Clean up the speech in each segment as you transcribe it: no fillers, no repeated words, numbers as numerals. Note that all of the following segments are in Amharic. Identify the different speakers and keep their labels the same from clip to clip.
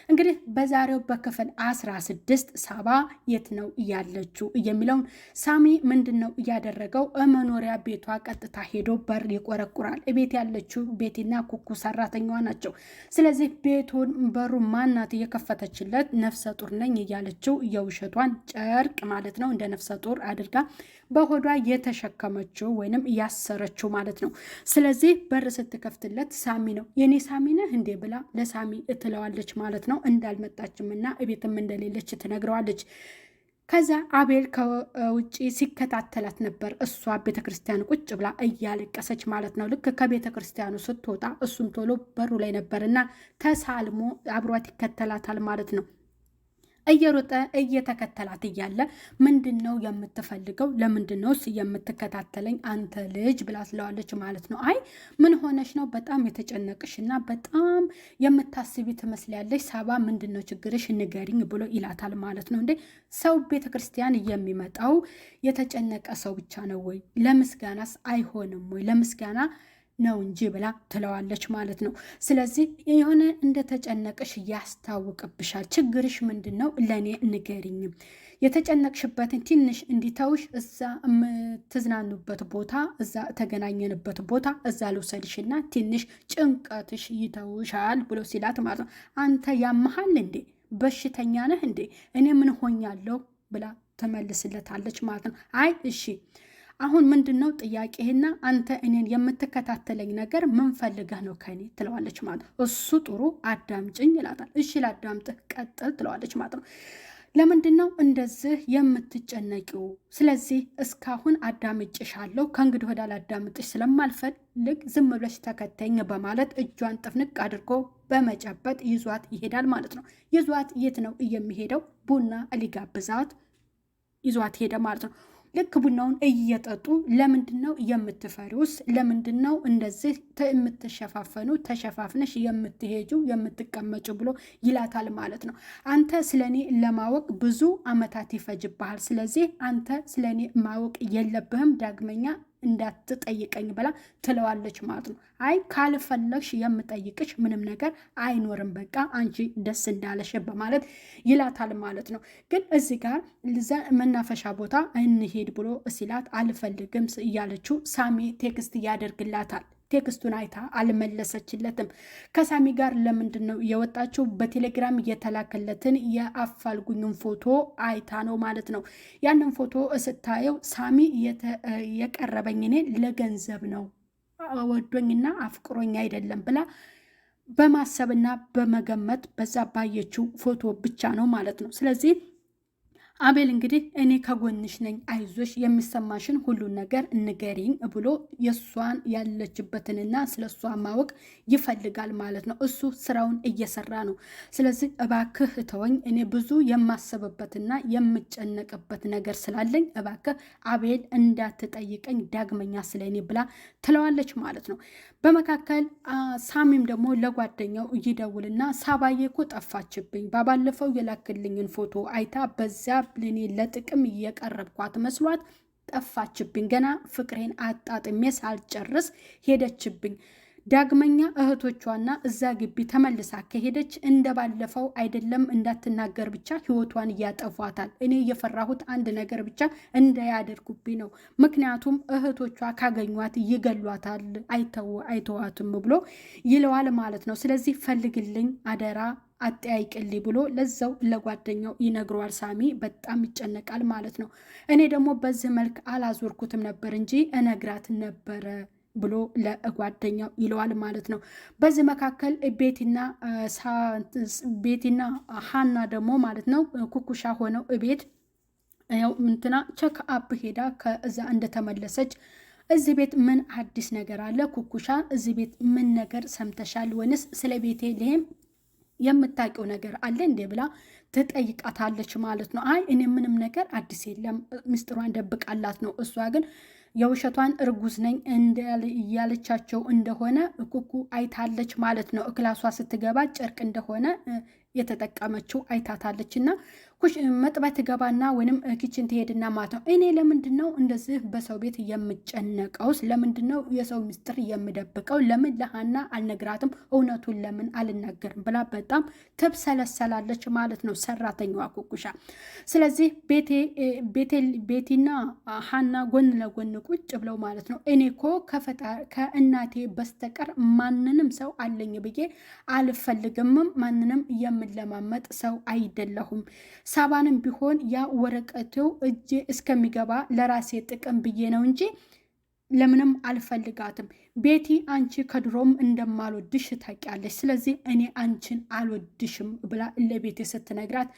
Speaker 1: እንግዲህ በዛሬው በክፍል 16 ሳባ የት ነው ያለችው የሚለውን ሳሚ ምንድነው እያደረገው መኖሪያ ቤቷ ቀጥታ ሄዶ በር ይቆረቁራል። ቤት ያለችው ቤቲና ኩኩ ሰራተኛዋ ናቸው። ስለዚህ ቤቱን በሩ ማናት እየከፈተችለት? ነፍሰ ጡር ነኝ እያለችው የውሸቷን ጨርቅ ማለት ነው እንደ ነፍሰ ጡር አድርጋ በሆዷ የተሸከመችው ወይንም ያሰረችው ማለት ነው። ስለዚህ በር ስትከፍትለት ሳሚ ነው የኔ ሳሚ ነህ እንዴ ብላ ለሳሚ ትለዋለች ማለት ነው። እንዳልመጣችም እና ቤትም እንደሌለች ትነግረዋለች። ከዛ አቤል ከውጭ ሲከታተላት ነበር። እሷ ቤተክርስቲያን ቁጭ ብላ እያለቀሰች ማለት ነው። ልክ ከቤተክርስቲያኑ ስትወጣ እሱም ቶሎ በሩ ላይ ነበርና ተሳልሞ አብሯት ይከተላታል ማለት ነው። እየሮጠ እየተከተላት እያለ ምንድን ነው የምትፈልገው? ለምንድን ነው የምትከታተለኝ አንተ ልጅ ብላ ትለዋለች ማለት ነው። አይ ምን ሆነሽ ነው? በጣም የተጨነቅሽና በጣም የምታስቢ ትመስላለች። ሳባ ምንድን ነው ችግርሽ? ንገሪኝ ብሎ ይላታል ማለት ነው። እንዴ ሰው ቤተክርስቲያን የሚመጣው የተጨነቀ ሰው ብቻ ነው ወይ? ለምስጋናስ አይሆንም ወይ? ለምስጋና ነው እንጂ ብላ ትለዋለች ማለት ነው። ስለዚህ የሆነ እንደተጨነቅሽ ያስታውቅብሻል። ችግርሽ ምንድን ነው? ለእኔ ንገሪኝም የተጨነቅሽበትን ትንሽ እንዲተውሽ እዛ የምትዝናኑበት ቦታ እዛ ተገናኘንበት ቦታ እዛ ልውሰድሽና ትንሽ ጭንቀትሽ ይተውሻል ብሎ ሲላት ማለት ነው። አንተ ያመሃል እንዴ? በሽተኛ ነህ እንዴ? እኔ ምን ሆኛለሁ ብላ ትመልስለታለች ማለት ነው። አይ እሺ አሁን ምንድን ነው ጥያቄህና አንተ እኔን የምትከታተለኝ ነገር ምን ፈልገህ ነው ከኔ ትለዋለች ማለት ነው። እሱ ጥሩ አዳምጭኝ ይላታል። እሺ ላዳምጥህ ቀጥል ትለዋለች ማለት ነው። ለምንድን ነው እንደዚህ የምትጨነቂው? ስለዚህ እስካሁን አዳምጭሻለሁ፣ ከእንግዲህ ወደ ላዳምጥሽ ስለማልፈልግ ዝም ብለሽ ተከተኝ በማለት እጇን ጥፍንቅ አድርጎ በመጨበጥ ይዟት ይሄዳል ማለት ነው። ይዟት የት ነው የሚሄደው? ቡና ሊጋብዛት ይዟት ሄደ ማለት ነው። ልክ ቡናውን እየጠጡ ለምንድን ነው የምትፈሪውስ? ለምንድን ነው እንደዚህ የምትሸፋፈኑ? ተሸፋፍነሽ የምትሄጁ የምትቀመጩ ብሎ ይላታል ማለት ነው። አንተ ስለኔ ለማወቅ ብዙ አመታት ይፈጅብሃል። ስለዚህ አንተ ስለኔ ማወቅ የለብህም ዳግመኛ እንዳትጠይቀኝ ብላ ትለዋለች ማለት ነው። አይ ካልፈለግሽ የምጠይቅሽ ምንም ነገር አይኖርም፣ በቃ አንቺ ደስ እንዳለሽ በማለት ይላታል ማለት ነው። ግን እዚህ ጋር መናፈሻ ቦታ እንሄድ ብሎ ሲላት አልፈልግም እያለችው ሳሚ ቴክስት ያደርግላታል። ቴክስቱን አይታ አልመለሰችለትም። ከሳሚ ጋር ለምንድን ነው የወጣችው? በቴሌግራም የተላከለትን የአፋልጉኙን ፎቶ አይታ ነው ማለት ነው። ያንን ፎቶ ስታየው ሳሚ የቀረበኝ እኔ ለገንዘብ ነው ወዶኝና አፍቅሮኝ አይደለም ብላ በማሰብና በመገመት በዛ ባየችው ፎቶ ብቻ ነው ማለት ነው። ስለዚህ አቤል እንግዲህ እኔ ከጎንሽ ነኝ፣ አይዞሽ፣ የሚሰማሽን ሁሉን ነገር ንገሪኝ ብሎ የእሷን ያለችበትንና ስለ እሷ ማወቅ ይፈልጋል ማለት ነው። እሱ ስራውን እየሰራ ነው። ስለዚህ እባክህ እተወኝ፣ እኔ ብዙ የማሰብበትና የምጨነቅበት ነገር ስላለኝ እባክህ አቤል እንዳትጠይቀኝ ዳግመኛ ስለኔ ብላ ትለዋለች ማለት ነው። በመካከል ሳሚም ደግሞ ለጓደኛው ይደውልና ሳባዬ እኮ ጠፋችብኝ፣ ባለፈው የላክልኝን ፎቶ አይታ በዚያ ለኔ ለጥቅም እየቀረብኳት መስሏት ጠፋችብኝ፣ ገና ፍቅሬን አጣጥሜ ሳልጨርስ ሄደችብኝ። ዳግመኛ እህቶቿና እዛ ግቢ ተመልሳ ከሄደች እንደባለፈው አይደለም እንዳትናገር ብቻ ህይወቷን እያጠፏታል። እኔ እየፈራሁት አንድ ነገር ብቻ እንዳያደርጉብኝ ነው። ምክንያቱም እህቶቿ ካገኟት ይገሏታል፣ አይተዋትም ብሎ ይለዋል ማለት ነው። ስለዚህ ፈልግልኝ አደራ አጠያይቅልኝ ብሎ ለዛው ለጓደኛው ይነግረዋል። ሳሚ በጣም ይጨነቃል ማለት ነው። እኔ ደግሞ በዚህ መልክ አላዞርኩትም ነበር እንጂ እነግራት ነበረ ብሎ ለጓደኛው ይለዋል ማለት ነው። በዚህ መካከል ቤቲና ሀና ደግሞ ማለት ነው ኩኩሻ ሆነው ቤት ያው እንትና ቸክ አፕ ሄዳ ከዛ እንደተመለሰች እዚህ ቤት ምን አዲስ ነገር አለ ኩኩሻ? እዚህ ቤት ምን ነገር ሰምተሻል? ወይንስ ስለ ቤቴ ልሄም የምታውቂው ነገር አለ እንዴ ብላ ትጠይቃታለች ማለት ነው። አይ እኔ ምንም ነገር አዲስ የለም፣ ምስጢሯን ደብቃላት ነው። እሷ ግን የውሸቷን እርጉዝ ነኝ እያለቻቸው እንደሆነ ኩኩ አይታለች ማለት ነው። ክላሷ ስትገባ ጨርቅ እንደሆነ የተጠቀመችው አይታታለች እና መጥባት ትገባና ወይንም ኪችን ትሄድና ማለት ነው። እኔ ለምንድን ነው እንደዚህ በሰው ቤት የምጨነቀውስ? ለምንድን ነው የሰው ምስጢር የምደብቀው? ለምን ለሀና አልነግራትም? እውነቱን ለምን አልናገርም ብላ በጣም ትብሰለሰላለች ማለት ነው ሰራተኛዋ ኩኩሻ። ስለዚህ ቤቴና ሀና ጎን ለጎን ቁጭ ብለው ማለት ነው እኔ እኮ ከእናቴ በስተቀር ማንንም ሰው አለኝ ብዬ አልፈልግምም። ማንንም የምለማመጥ ሰው አይደለሁም። ሳባንም ቢሆን ያ ወረቀቱ እጄ እስከሚገባ ለራሴ ጥቅም ብዬ ነው እንጂ ለምንም አልፈልጋትም። ቤቲ አንቺ ከድሮም እንደማልወድሽ ታውቂያለሽ። ስለዚህ እኔ አንቺን አልወድሽም ብላ ለቤቲ ስትነግራት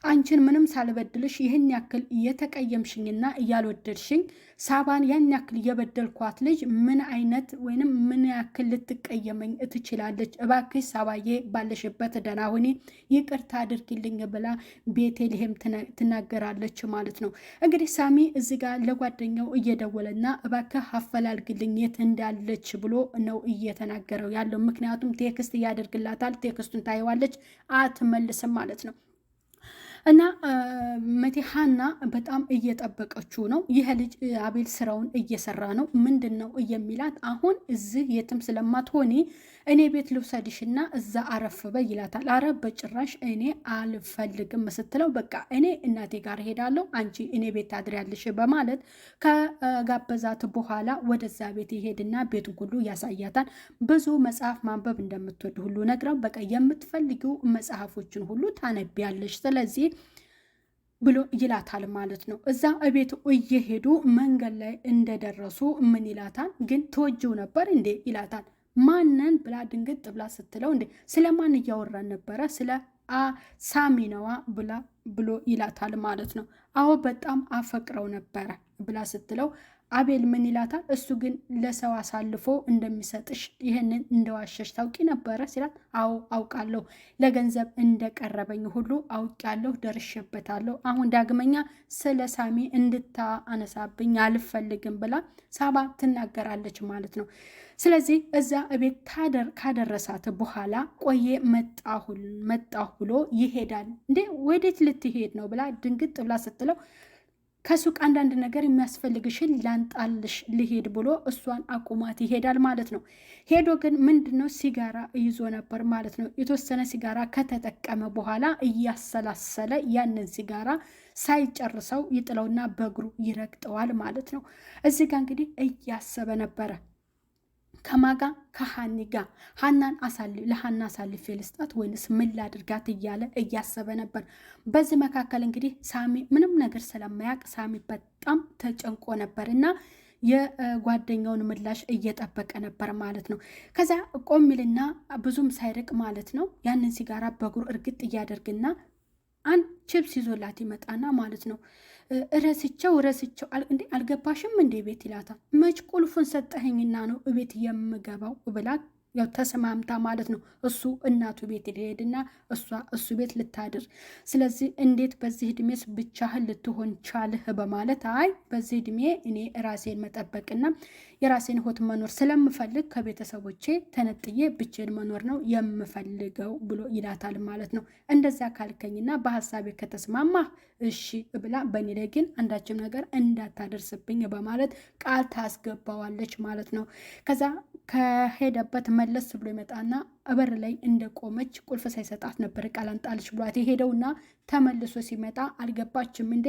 Speaker 1: አንቺን ምንም ሳልበድልሽ ይህን ያክል የተቀየምሽኝና እያልወደድሽኝ ሳባን ያን ያክል የበደልኳት ልጅ ምን አይነት ወይንም ምን ያክል ልትቀየመኝ ትችላለች? እባክሽ ሳባዬ ባለሽበት ደህና ሁኒ፣ ይቅርታ አድርጊልኝ ብላ ቤቴልሄም ትናገራለች ማለት ነው። እንግዲህ ሳሚ እዚህ ጋር ለጓደኛው እየደወለና እባክህ አፈላልግልኝ የት እንዳለች ብሎ ነው እየተናገረው ያለው። ምክንያቱም ቴክስት እያደርግላታል፣ ቴክስቱን ታየዋለች፣ አትመልስም ማለት ነው። እና መቴ ሀና በጣም እየጠበቀችው ነው። ይህ ልጅ አቤል ስራውን እየሰራ ነው። ምንድን ነው የሚላት? አሁን እዚህ የትም ስለማትሆኒ እኔ ቤት ልውሰድሽና እዛ አረፍ በይ ይላታል። አረ በጭራሽ እኔ አልፈልግም ስትለው በቃ እኔ እናቴ ጋር ሄዳለሁ፣ አንቺ እኔ ቤት ታድሪያለሽ በማለት ከጋበዛት በኋላ ወደዛ ቤት ይሄድና ቤቱን ሁሉ ያሳያታል። ብዙ መጽሐፍ ማንበብ እንደምትወድ ሁሉ ነግረው በቃ የምትፈልጊው መጽሐፎችን ሁሉ ታነቢያለሽ፣ ስለዚህ ብሎ ይላታል ማለት ነው። እዛ እቤት እየሄዱ መንገድ ላይ እንደደረሱ ምን ይላታል? ግን ተወጂው ነበር እንዴ ይላታል። ማንን ብላ ድንግጥ ብላ ስትለው እንዴ ስለማን እያወራን ነበረ? ስለ ሳሚነዋ ብሎ ይላታል ማለት ነው። አዎ በጣም አፈቅረው ነበረ ብላ ስትለው አቤል ምን ይላታል? እሱ ግን ለሰው አሳልፎ እንደሚሰጥሽ ይህንን እንደዋሸሽ ታውቂ ነበረ ሲላት፣ አዎ አውቃለሁ፣ ለገንዘብ እንደቀረበኝ ሁሉ አውቃለሁ፣ ደርሼበታለሁ። አሁን ዳግመኛ ስለ ሳሚ እንድታነሳብኝ አልፈልግም ብላ ሳባ ትናገራለች ማለት ነው። ስለዚህ እዛ እቤት ካደረሳት በኋላ ቆየ መጣሁ ብሎ ይሄዳል። እንዴ ወዴት ልትሄድ ነው ብላ ድንግጥ ብላ ስትለው ከሱቅ አንዳንድ ነገር የሚያስፈልግሽን ላንጣልሽ ልሄድ ብሎ እሷን አቁሟት ይሄዳል ማለት ነው። ሄዶ ግን ምንድነው ሲጋራ ይዞ ነበር ማለት ነው። የተወሰነ ሲጋራ ከተጠቀመ በኋላ እያሰላሰለ ያንን ሲጋራ ሳይጨርሰው ይጥለውና በእግሩ ይረግጠዋል ማለት ነው። እዚህ ጋር እንግዲህ እያሰበ ነበረ ከማጋ ከሀኒ ጋር ለሀና አሳልፌ ልስጣት ወይንስ ምን ላድርጋት እያለ እያሰበ ነበር። በዚህ መካከል እንግዲህ ሳሚ ምንም ነገር ስለማያውቅ ሳሚ በጣም ተጨንቆ ነበር እና የጓደኛውን ምላሽ እየጠበቀ ነበር ማለት ነው። ከዛ ቆሚልና ብዙም ሳይርቅ ማለት ነው ያንን ሲጋራ በእግሩ እርግጥ እያደርግና አንድ ቺፕስ ይዞላት ይመጣና ማለት ነው ረስቸው እንዴ አልገባሽም እንዴ ቤት ይላታል። መች ቁልፉን ሰጠኸኝና ነው ቤት የምገባው ብላ ያው ተስማምታ ማለት ነው። እሱ እናቱ ቤት ሊሄድና እሱ ቤት ልታድር። ስለዚህ እንዴት በዚህ እድሜስ ብቻህን ልትሆን ቻልህ በማለት አይ በዚህ እድሜ እኔ ራሴን መጠበቅና የራሴን ህይወት መኖር ስለምፈልግ ከቤተሰቦቼ ተነጥዬ ብቻዬን መኖር ነው የምፈልገው ብሎ ይላታል ማለት ነው። እንደዛ ካልከኝና በሀሳቤ ከተስማማህ እሺ ብላ በእኔ ላይ ግን አንዳችም ነገር እንዳታደርስብኝ በማለት ቃል ታስገባዋለች ማለት ነው። ከዛ ከሄደበት መለስ ብሎ ይመጣና በር ላይ እንደቆመች ቁልፍ ሳይሰጣት ነበር ቃል አንጣልሽ ብሏት የሄደውና ተመልሶ ሲመጣ አልገባችም እንዴ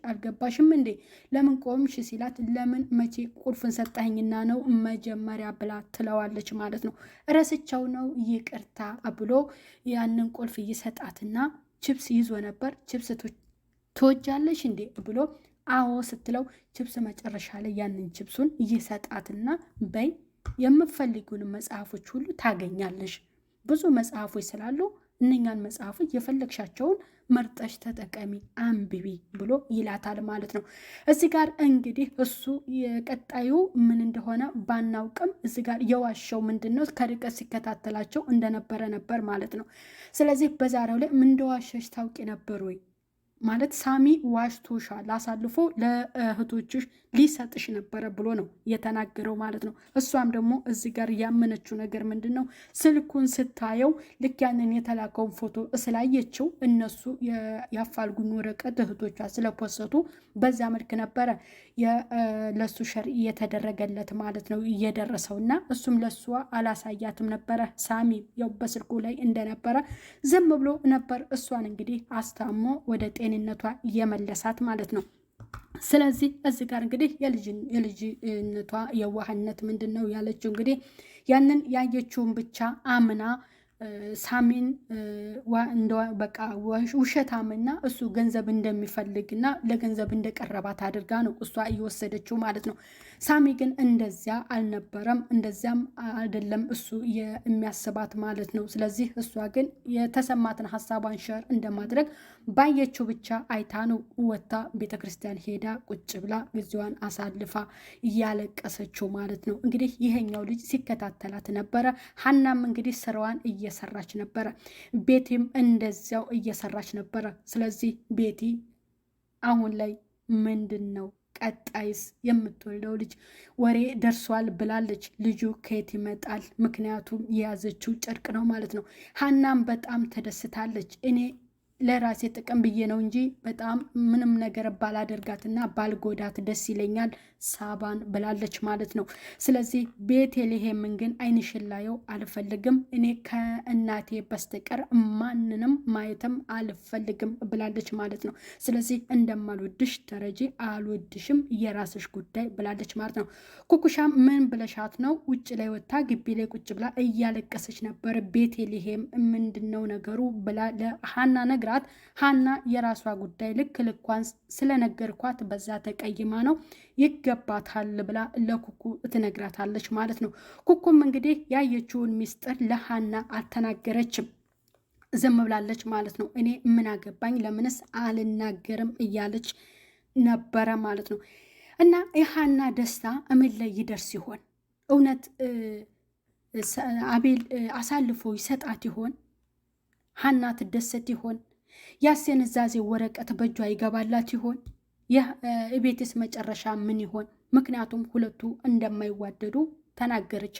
Speaker 1: አልገባሽም እንዴ ለምን ቆምሽ ሲላት ለምን መቼ ቁልፍን ሰጠኸኝና ነው መጀመሪያ ብላ ትለዋለች ማለት ነው። ረስቸው ነው ይቅርታ ብሎ ያንን ቁልፍ ይሰጣትና ቺፕስ ይዞ ነበር። ቺፕስ ትወጃለሽ እንዴ ብሎ አዎ ስትለው ቺፕስ መጨረሻ ላይ ያንን ቺፕሱን ይሰጣትና በይ የምፈልጉን መጽሐፎች ሁሉ ታገኛለሽ፣ ብዙ መጽሐፎች ስላሉ እነኛን መጽሐፎች የፈለግሻቸውን መርጠሽ ተጠቀሚ አንብቢ ብሎ ይላታል ማለት ነው። እዚህ ጋር እንግዲህ እሱ የቀጣዩ ምን እንደሆነ ባናውቅም እዚህ ጋር የዋሻው ምንድን ነው ከርቀት ሲከታተላቸው እንደነበረ ነበር ማለት ነው። ስለዚህ በዛሬው ላይ ምን እንደዋሸሽ ታውቂ ነበር ወይ ማለት ሳሚ ዋሽቶሻል፣ አሳልፎ ለእህቶችሽ ሊሰጥሽ ነበረ ብሎ ነው የተናገረው ማለት ነው። እሷም ደግሞ እዚህ ጋር ያመነችው ነገር ምንድን ነው? ስልኩን ስታየው ልክ ያንን የተላከውን ፎቶ ስላየችው እነሱ ያፋልጉኝ ወረቀት እህቶቿ ስለፖሰቱ በዛ መልክ ነበረ ለሱ ሸር እየተደረገለት ማለት ነው እየደረሰው እና እሱም ለሷ አላሳያትም ነበረ። ሳሚ ያው በስልኩ ላይ እንደነበረ ዝም ብሎ ነበር እሷን እንግዲህ አስታሞ ወደ ጤንነቷ እየመለሳት ማለት ነው። ስለዚህ እዚህ ጋር እንግዲህ የልጅነቷ የዋህነት ምንድን ነው ያለችው እንግዲህ ያንን ያየችውን ብቻ አምና ሳሚን በቃ ውሸታምና እሱ ገንዘብ እንደሚፈልግና ለገንዘብ እንደቀረባት አድርጋ ነው እሷ እየወሰደችው ማለት ነው። ሳሚ ግን እንደዚያ አልነበረም፣ እንደዚያም አይደለም እሱ የሚያስባት ማለት ነው። ስለዚህ እሷ ግን የተሰማትን ሀሳቧን ሸር እንደማድረግ ባየችው ብቻ አይታ ነው ወታ ቤተክርስቲያን ሄዳ ቁጭ ብላ ጊዜዋን አሳልፋ እያለቀሰችው ማለት ነው። እንግዲህ ይሄኛው ልጅ ሲከታተላት ነበረ። ሀናም እንግዲህ ስራዋን እየሰራች ነበረ። ቤቲም እንደዚያው እየሰራች ነበረ። ስለዚህ ቤቲ አሁን ላይ ምንድን ነው ቀጣይስ የምትወልደው ልጅ ወሬ ደርሷል ብላለች። ልጁ ከየት ይመጣል? ምክንያቱም የያዘችው ጨርቅ ነው ማለት ነው። ሀናም በጣም ተደስታለች። እኔ ለራሴ ጥቅም ብዬ ነው እንጂ በጣም ምንም ነገር ባላደርጋትና ባልጎዳት ደስ ይለኛል ሳባን ብላለች ማለት ነው። ስለዚህ ቤተልሔምን ግን ዓይንሽን ላየው አልፈልግም፣ እኔ ከእናቴ በስተቀር ማንንም ማየትም አልፈልግም ብላለች ማለት ነው። ስለዚህ እንደማልወድሽ ተረጂ፣ አልወድሽም፣ የራስሽ ጉዳይ ብላለች ማለት ነው። ኩኩሻም ምን ብለሻት ነው? ውጭ ላይ ወጥታ ግቢ ላይ ቁጭ ብላ እያለቀሰች ነበር። ቤተልሔም ምንድነው ነገሩ ብላ ለሀና ነግራ ሀና የራሷ ጉዳይ ልክ ልኳን ስለነገርኳት በዛ ተቀይማ ነው ይገባታል ብላ ለኩኩ ትነግራታለች ማለት ነው። ኩኩም እንግዲህ ያየችውን ሚስጥር ለሀና አልተናገረችም፣ ዝም ብላለች ማለት ነው። እኔ ምን አገባኝ ለምንስ አልናገርም እያለች ነበረ ማለት ነው። እና የሀና ደስታ እምን ላይ ይደርስ ይሆን? እውነት አቤል አሳልፎ ይሰጣት ይሆን? ሀና ትደሰት ይሆን? ያስየንዛዜ ወረቀት በእጇ ይገባላት ይሆን? የቤትስ መጨረሻ ምን ይሆን? ምክንያቱም ሁለቱ እንደማይዋደዱ ተናገረች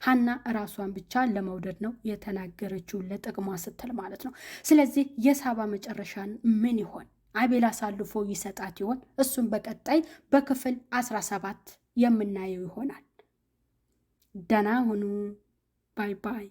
Speaker 1: ሀና ራሷን ብቻ ለመውደድ ነው የተናገረችው፣ ለጥቅሟ ስትል ማለት ነው። ስለዚህ የሳባ መጨረሻን ምን ይሆን? አቤል አሳልፎ ይሰጣት ይሆን? እሱም በቀጣይ በክፍል 17 የምናየው ይሆናል። ደህና ሁኑ። ባይ ባይ።